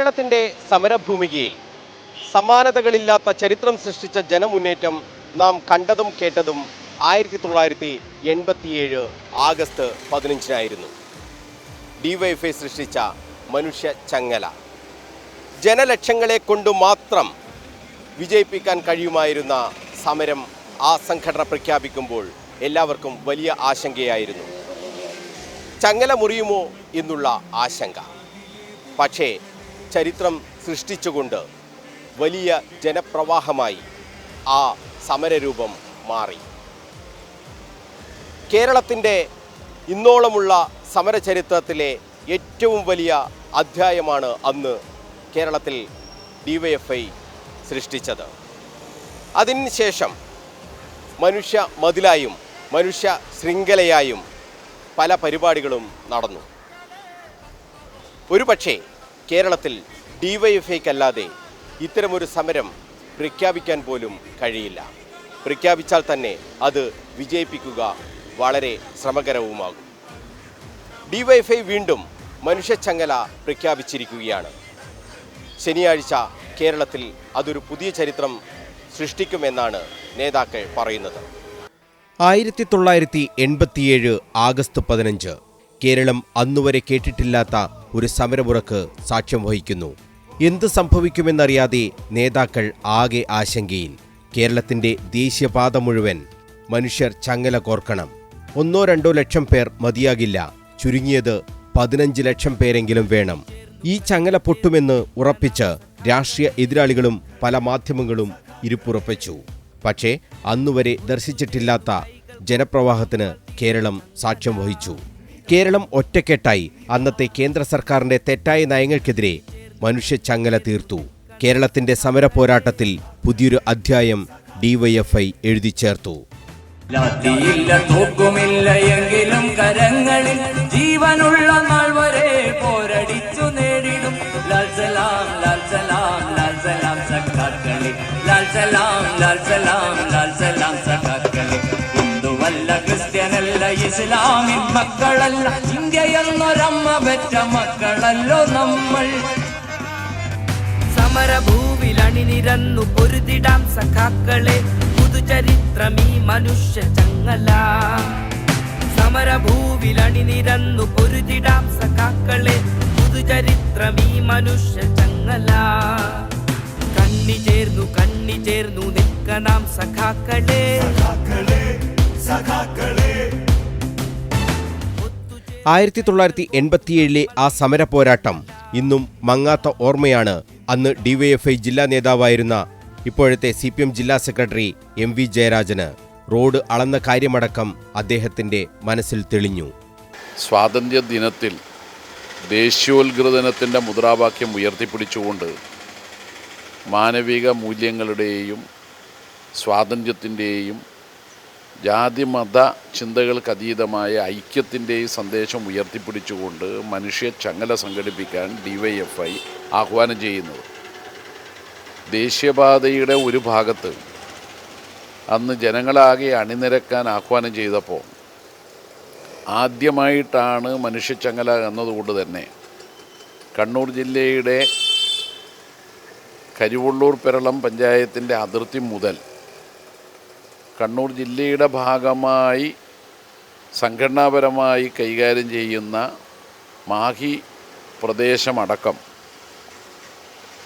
കേരളത്തിൻ്റെ സമരഭൂമികയിൽ സമാനതകളില്ലാത്ത ചരിത്രം സൃഷ്ടിച്ച ജനമുന്നേറ്റം നാം കണ്ടതും കേട്ടതും 1987 ആഗസ്റ്റ് 15-നായിരുന്നു. DYFI സൃഷ്ടിച്ച മനുഷ്യ ചങ്ങല ജനലക്ഷങ്ങളെ കൊണ്ട് മാത്രം വിജയിപ്പിക്കാൻ കഴിയുമായിരുന്ന സമരം ആ സംഘടന പ്രഖ്യാപിക്കുമ്പോൾ എല്ലാവർക്കും വലിയ ആശങ്കയായിരുന്നു. ചങ്ങല മുറിയുമോ എന്നുള്ള ആശങ്ക. പക്ഷേ ചരിത്രം സൃഷ്ടിച്ചുകൊണ്ട് വലിയ ജനപ്രവാഹമായി ആ സമരരൂപം മാറി. കേരളത്തിൻ്റെ ഇന്നോളമുള്ള സമരചരിത്രത്തിലെ ഏറ്റവും വലിയ അധ്യായമാണ് അന്ന് കേരളത്തിൽ DYFI സൃഷ്ടിച്ചത്. അതിനുശേഷം മനുഷ്യ മതിലായും മനുഷ്യ ശൃംഖലയായും പല പരിപാടികളും നടന്നു. ഒരുപക്ഷെ കേരളത്തിൽ DYFIക്കല്ലാതെ ഇത്തരമൊരു സമരം പ്രഖ്യാപിക്കാൻ പോലും കഴിയില്ല. പ്രഖ്യാപിച്ചാൽ തന്നെ അത് വിജയിപ്പിക്കുക വളരെ ശ്രമകരവുമാകും. DYFI വീണ്ടും മനുഷ്യച്ചങ്ങല പ്രഖ്യാപിച്ചിരിക്കുകയാണ്. ശനിയാഴ്ച കേരളത്തിൽ അതൊരു പുതിയ ചരിത്രം സൃഷ്ടിക്കുമെന്നാണ് നേതാക്കൾ പറയുന്നത്. 1987 ആഗസ്റ്റ് 15 കേരളം അന്നുവരെ കേട്ടിട്ടില്ലാത്ത ഒരു സമരമുറക്ക് സാക്ഷ്യം വഹിക്കുന്നു. എന്ത് സംഭവിക്കുമെന്നറിയാതെ നേതാക്കൾ ആകെ ആശങ്കയിൽ. കേരളത്തിൻ്റെ ദേശീയപാത മുഴുവൻ മനുഷ്യർ ചങ്ങല കോർക്കണം. 1-2 ലക്ഷം പേർ മതിയാകില്ല, ചുരുങ്ങിയത് 15 ലക്ഷം പേരെങ്കിലും വേണം. ഈ ചങ്ങല പൊട്ടുമെന്ന് ഉറപ്പിച്ച് രാഷ്ട്രീയ എതിരാളികളും പല മാധ്യമങ്ങളും ഇരിപ്പുറപ്പിച്ചു. പക്ഷേ അന്നുവരെ ദർശിച്ചിട്ടില്ലാത്ത ജനപ്രവാഹത്തിന് കേരളം സാക്ഷ്യം വഹിച്ചു. കേരളം ഒറ്റക്കെട്ടായി അന്നത്തെ കേന്ദ്ര സർക്കാരിന്റെ തെറ്റായ നയങ്ങൾക്കെതിരെ മനുഷ്യ ചങ്ങല തീർത്തു. കേരളത്തിന്റെ സമര പോരാട്ടത്തിൽ പുതിയൊരു അധ്യായം DYFI എഴുതി ചേർത്തു. എങ്കിലും കരങ്ങളിൽ ജീവനുള്ള നാൾ വരെ പോരടിച്ചു നേടിടും. ലാൽ സലാം ലാൽ സലാം ലാൽ സലാം സഖാക്കളി, ലാൽ സലാം ലാൽ സലാം ലാൽ സലാം സഖാക്കളി. ഹിന്ദുവല്ല, ക്രിസ്ത്യനല്ല, ഇസ്ലാമിൻ മക്കളല്ല, ഇന്ത്യയെന്നൊരമ്മ പെറ്റ മക്കളല്ലോ നമ്മൾ. സമരഭൂവിലണിനിരന്നു പൊരുതിടാം സഖാക്കളെ, പുതുചരിത്രമീ മനുഷ്യ ചങ്ങല. സമരഭൂവിലണിനിരന്നു പൊരുതിടാം സഖാക്കളെ, പുതുചരിത്രമീ മനുഷ്യ ചങ്ങല. കണ്ണി ചേർന്നു നിൽക്കണം സഖാക്കളെ. 1987 ആ സമര പോരാട്ടം ഇന്നും മങ്ങാത്ത ഓർമ്മയാണ് അന്ന് DYFI ജില്ലാ നേതാവായിരുന്ന ഇപ്പോഴത്തെ CPM ജില്ലാ സെക്രട്ടറി MV ജയരാജന്. റോഡ് അളന്ന കാര്യമടക്കം അദ്ദേഹത്തിൻ്റെ മനസ്സിൽ തെളിഞ്ഞു. സ്വാതന്ത്ര്യ ദിനത്തിൽ ദേശീയോദ്ഗ്രഥനത്തിൻ്റെ മുദ്രാവാക്യം ഉയർത്തിപ്പിടിച്ചുകൊണ്ട് മാനവിക മൂല്യങ്ങളുടെയും സ്വാതന്ത്ര്യത്തിൻ്റെയും ജാതിമത ചിന്തകൾക്കതീതമായ ഐക്യത്തിൻ്റെയും സന്ദേശം ഉയർത്തിപ്പിടിച്ചുകൊണ്ട് മനുഷ്യ ചങ്ങല സംഘടിപ്പിക്കാൻ DYFI ആഹ്വാനം ചെയ്യുന്നത്. ദേശീയപാതയുടെ ഒരു ഭാഗത്ത് അന്ന് ജനങ്ങളാകെ അണിനിരക്കാൻ ആഹ്വാനം ചെയ്തപ്പോൾ ആദ്യമായിട്ടാണ് മനുഷ്യച്ചങ്ങല എന്നതുകൊണ്ട് തന്നെ കണ്ണൂർ ജില്ലയുടെ കരിവള്ളൂർ പെരളം പഞ്ചായത്തിൻ്റെ അതിർത്തി മുതൽ കണ്ണൂർ ജില്ലയുടെ ഭാഗമായി സംഘടനാപരമായി കൈകാര്യം ചെയ്യുന്ന മാഹി പ്രദേശമടക്കം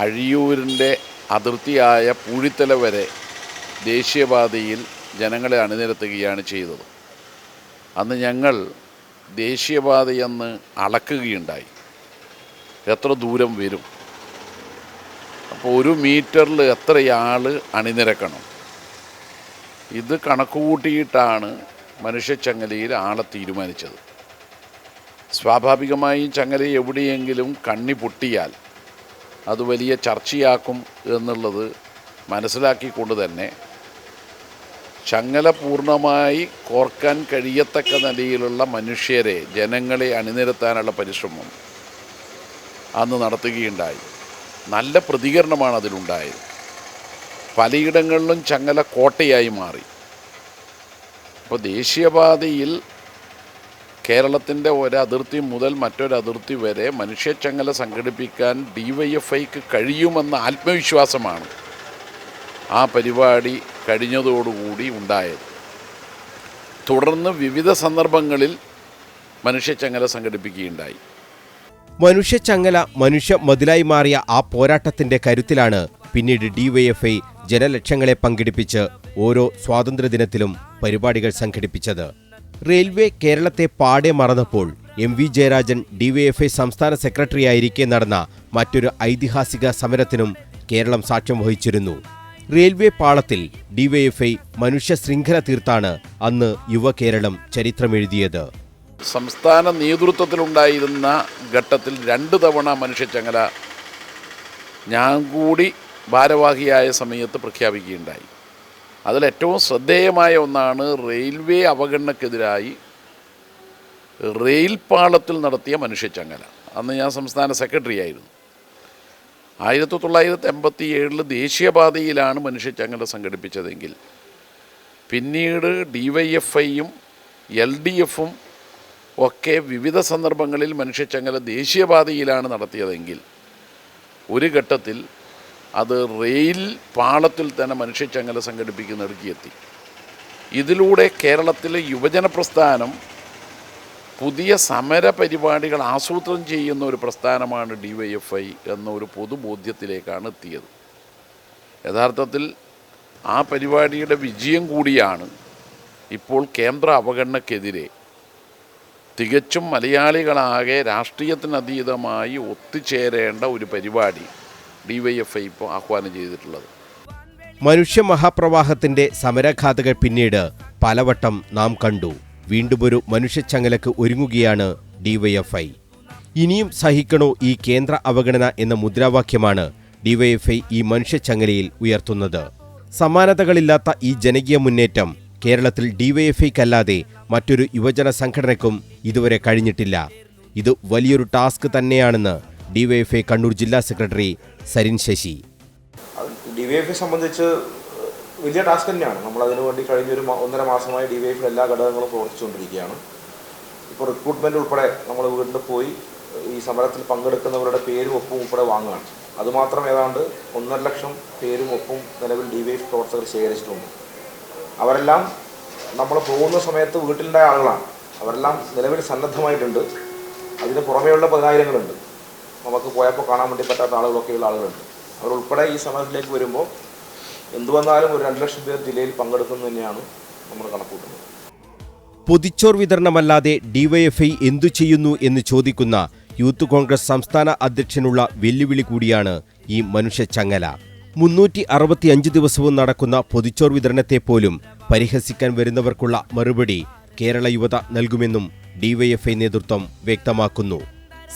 അഴിയൂരിൻ്റെ അതിർത്തിയായ പൂഴിത്തല വരെ ദേശീയപാതയിൽ ജനങ്ങളെ അണിനിരത്തുകയാണ് ചെയ്തത്. അന്ന് ഞങ്ങൾ ദേശീയപാതയെന്ന് അളക്കുകയുണ്ടായി, എത്ര ദൂരം വരും, അപ്പോൾ 1 മീറ്ററിൽ എത്രയാൾ അണിനിരക്കണം. ഇത് കണക്കുകൂട്ടിയിട്ടാണ് മനുഷ്യച്ചങ്ങലയിൽ ആളെ തീരുമാനിച്ചത്. സ്വാഭാവികമായും ചങ്ങല എവിടെയെങ്കിലും കണ്ണി പൊട്ടിയാൽ അത് വലിയ ചർച്ചയാക്കും എന്നുള്ളത് മനസ്സിലാക്കിക്കൊണ്ട് തന്നെ ചങ്ങല പൂർണ്ണമായി കോർക്കാൻ കഴിയത്തക്ക നിലയിലുള്ള മനുഷ്യരെ, ജനങ്ങളെ അണിനിരത്താനുള്ള പരിശ്രമം അന്ന് നടത്തുകയുണ്ടായി. നല്ല പ്രതികരണമാണ് അതിലുണ്ടായത്. പലയിടങ്ങളിലും ചങ്ങല കോട്ടയായി മാറി. അപ്പോൾ ദേശീയപാതയിൽ കേരളത്തിൻ്റെ ഒരതിർത്തി മുതൽ മറ്റൊരതിർത്തി വരെ മനുഷ്യച്ചങ്ങല സംഘടിപ്പിക്കാൻ DYFIക്ക് കഴിയുമെന്ന ആത്മവിശ്വാസമാണ് ആ പരിപാടി കഴിഞ്ഞതോടുകൂടി ഉണ്ടായത്. തുടർന്ന് വിവിധ സന്ദർഭങ്ങളിൽ മനുഷ്യച്ചങ്ങല സംഘടിപ്പിക്കുകയുണ്ടായി. മനുഷ്യച്ചങ്ങല മനുഷ്യ മതിലായി മാറിയ ആ പോരാട്ടത്തിന്റെ കരുത്തിലാണ് പിന്നീട് DYFI ജനലക്ഷങ്ങളെ പങ്കെടുപ്പിച്ച് ഓരോ സ്വാതന്ത്ര്യദിനത്തിലും പരിപാടികൾ സംഘടിപ്പിച്ചത്. റെയിൽവേ കേരളത്തെ പാടെ മറന്നപ്പോൾ MV ജയരാജൻ DYFI സംസ്ഥാന സെക്രട്ടറിയായിരിക്കെ നടന്ന മറ്റൊരു ഐതിഹാസിക സമരത്തിനും കേരളം സാക്ഷ്യം വഹിച്ചിരുന്നു. റെയിൽവേ പാളത്തിൽ DYFI മനുഷ്യ ശൃംഖല തീർത്താണ് അന്ന് യുവകേരളം ചരിത്രമെഴുതിയത്. സംസ്ഥാന നേതൃത്വത്തിലുണ്ടായിരുന്ന ഘട്ടത്തിൽ 2 തവണ മനുഷ്യച്ചങ്ങല ഞാൻ കൂടി ഭാരവാഹിയായ സമയത്ത് പ്രഖ്യാപിക്കുകയുണ്ടായി. അതിലേറ്റവും ശ്രദ്ധേയമായ ഒന്നാണ് റെയിൽവേ അവഗണനക്കെതിരായി റെയിൽ പാളത്തിൽ നടത്തിയ മനുഷ്യച്ചങ്ങല. അന്ന് ഞാൻ സംസ്ഥാന സെക്രട്ടറി ആയിരുന്നു. 1987 ദേശീയപാതയിലാണ് മനുഷ്യച്ചങ്ങല സംഘടിപ്പിച്ചതെങ്കിൽ പിന്നീട് DYFIയും LDFും ഒക്കെ വിവിധ സന്ദർഭങ്ങളിൽ മനുഷ്യച്ചങ്ങല ദേശീയപാതയിലാണ് നടത്തിയതെങ്കിൽ ഒരു ഘട്ടത്തിൽ അത് റെയിൽ പാളത്തിൽ തന്നെ മനുഷ്യച്ചങ്ങല സംഘടിപ്പിക്കുന്നിടയ്ക്ക് എത്തി. ഇതിലൂടെ കേരളത്തിലെ യുവജന പ്രസ്ഥാനം പുതിയ സമര പരിപാടികൾ ആസൂത്രണം ചെയ്യുന്ന ഒരു പ്രസ്ഥാനമാണ് DYFI എന്ന ഒരു പൊതുബോധ്യത്തിലേക്കാണ് എത്തിയത്. യഥാർത്ഥത്തിൽ ആ പരിപാടിയുടെ വിജയം കൂടിയാണ് ഇപ്പോൾ കേന്ദ്ര അവഗണനക്കെതിരെ തികച്ചും മലയാളികളാകെ രാഷ്ട്രീയത്തിനതീതമായി ഒത്തുചേരേണ്ട ഒരു പരിപാടി DYFI ഇപ്പോൾ ആഹ്വാനം ചെയ്തിട്ടുള്ളത്. മനുഷ്യ മഹാപ്രവാഹത്തിന്റെ സമരഗാഥകൾ പിന്നീട് പലവട്ടം നാം കണ്ടു. വീണ്ടുമൊരു മനുഷ്യച്ചങ്ങലക്ക് ഒരുങ്ങുകയാണ് DYFI. ഇനിയും സഹിക്കണോ ഈ കേന്ദ്ര അവഗണന എന്ന മുദ്രാവാക്യമാണ് DYFI ഈ മനുഷ്യച്ചങ്ങലയിൽ ഉയർത്തുന്നത്. സമാനതകളില്ലാത്ത ഈ ജനകീയ മുന്നേറ്റം കേരളത്തിൽ DYFIക്കല്ലാതെ മറ്റൊരു യുവജന സംഘടനയ്ക്കും ഇതുവരെ കഴിഞ്ഞിട്ടില്ല. ഇത് വലിയൊരു ടാസ്ക് തന്നെയാണെന്ന് DYFI കണ്ണൂർ ജില്ലാ സെക്രട്ടറി സരിൻ ശശി. DYFI സംബന്ധിച്ച് വലിയ ടാസ്ക് തന്നെയാണ്. നമ്മളതിനു വേണ്ടി കഴിഞ്ഞൊരു 1.5 മാസമായി DYFI എല്ലാ ഘടകങ്ങളും പ്രവർത്തിച്ചുകൊണ്ടിരിക്കുകയാണ്. ഇപ്പോൾ റിക്രൂട്ട്മെൻറ്റ് ഉൾപ്പെടെ നമ്മൾ വീട്ടിൽ പോയി ഈ സമരത്തിൽ പങ്കെടുക്കുന്നവരുടെ പേരും ഒപ്പും ഉൾപ്പെടെ വാങ്ങുകയാണ്. അതുമാത്രം ഏതാണ്ട് 1.5 ലക്ഷം പേരും ഒപ്പും നിലവിൽ DYFI പ്രവർത്തകർ ശേഖരിച്ചിട്ടുണ്ട്. അവരെല്ലാം നമ്മൾ പോകുന്ന സമയത്ത് വീട്ടിലുണ്ടായ ആളുകളാണ്. അവരെല്ലാം നിലവിൽ സന്നദ്ധമായിട്ടുണ്ട്. അതിന് പുറമേയുള്ള 10,000-ങ്ങളുണ്ട്. നമുക്ക് പോയപ്പോൾ കാണാൻ വേണ്ടി പറ്റാത്ത ആളുകളൊക്കെയുള്ള ആളുകളുണ്ട്. അവരുൾപ്പെടെ ഈ സമരത്തിലേക്ക് വരുമ്പോൾ എന്തു വന്നാലും ഒരു 2 ലക്ഷം പേർ ജില്ലയിൽ പങ്കെടുക്കുന്നത് തന്നെയാണ് നമ്മൾ കണക്കൂട്ടുന്നത്. പൊതിച്ചോർ വിതരണമല്ലാതെ DYFI എന്തു ചെയ്യുന്നു എന്ന് ചോദിക്കുന്ന യൂത്ത് കോൺഗ്രസ് സംസ്ഥാന അധ്യക്ഷനുള്ള വെല്ലുവിളി കൂടിയാണ് ഈ മനുഷ്യച്ചങ്ങല. 365 ദിവസവും നടക്കുന്ന പൊതിച്ചോർ വിതരണത്തെ പോലും പരിഹസിക്കാൻ വരുന്നവർക്കുള്ള മറുപടി കേരള യുവത നൽകുമെന്നും DYFI നേതൃത്വം വ്യക്തമാക്കുന്നു.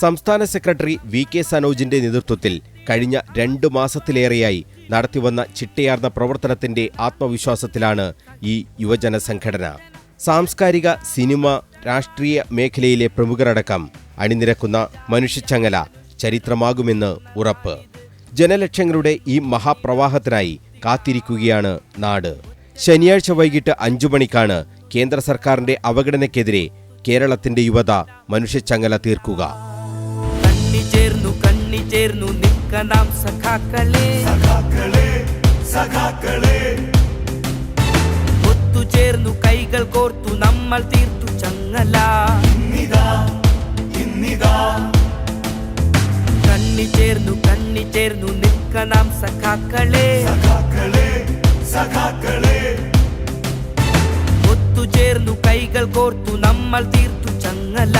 സംസ്ഥാന സെക്രട്ടറി VK സനോജിന്റെ നേതൃത്വത്തിൽ കഴിഞ്ഞ 2 മാസത്തിലേറെയായി നടത്തിവന്ന ചിട്ടയാർന്ന പ്രവർത്തനത്തിന്റെ ആത്മവിശ്വാസത്തിലാണ് ഈ യുവജന സംഘടന. സാംസ്കാരിക, സിനിമ, രാഷ്ട്രീയ മേഖലയിലെ പ്രമുഖരടക്കം അണിനിരക്കുന്ന മനുഷ്യച്ചങ്ങല ചരിത്രമാകുമെന്ന് ഉറപ്പ്. ജനലക്ഷങ്ങളുടെ ഈ മഹാപ്രവാഹത്തിനായി കാത്തിരിക്കുകയാണ് നാട്. ശനിയാഴ്ച വൈകിട്ട് 5 മണിക്കാണ് കേന്ദ്ര സർക്കാരിന്റെ അവഗണനയ്ക്കെതിരെ കേരളത്തിന്റെ യുവത മനുഷ്യച്ചങ്ങല തീർക്കുക. കണ്ണിചേർന്നു നിൽക്കണം സഖാക്കളെ, ഒത്തുചേർന്നു കൈകൾ കോർത്തു നമ്മൾ തീർത്തു ചങ്ങല. കണ്ണിചേർന്നു നിൽക്കണം സഖാക്കളെ, ഒത്തുചേർന്നു കൈകൾ കോർത്തു നമ്മൾ തീർത്തു ചങ്ങല.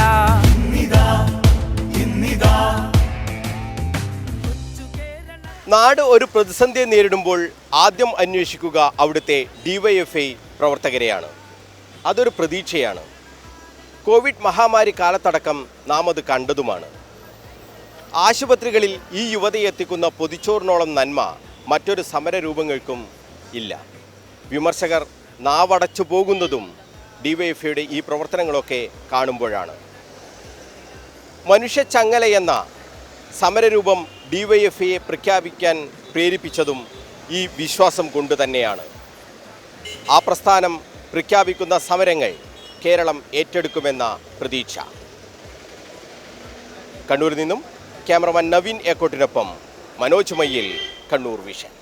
നാട് ഒരു പ്രതിസന്ധിയെ നേരിടുമ്പോൾ ആദ്യം അന്വേഷിക്കുക അവിടുത്തെ DYFI പ്രവർത്തകരെയാണ്. അതൊരു പ്രതീക്ഷയാണ്. കോവിഡ് മഹാമാരി കാലത്തടക്കം നാം അത് കണ്ടതുമാണ്. ആശുപത്രികളിൽ ഈ യുവതയെ എത്തിക്കുന്ന പൊതിച്ചോറിനോളം നന്മ മറ്റൊരു സമരരൂപങ്ങൾക്കും ഇല്ല. വിമർശകർ നാവടച്ചു പോകുന്നതും DYFIയുടെ ഈ പ്രവർത്തനങ്ങളൊക്കെ കാണുമ്പോഴാണ്. മനുഷ്യച്ചങ്ങല എന്ന സമരരൂപം DYFIയെ പ്രഖ്യാപിക്കാൻ പ്രേരിപ്പിച്ചതും ഈ വിശ്വാസം കൊണ്ട് തന്നെയാണ്. ആ പ്രസ്ഥാനം പ്രഖ്യാപിക്കുന്ന സമരങ്ങൾ കേരളം ഏറ്റെടുക്കുമെന്ന പ്രതീക്ഷ. കണ്ണൂരിൽ നിന്നും ക്യാമറമാൻ നവീൻ ഏക്കോട്ടിനൊപ്പം മനോജ് മയ്യിൽ, കണ്ണൂർ വിഷൻ.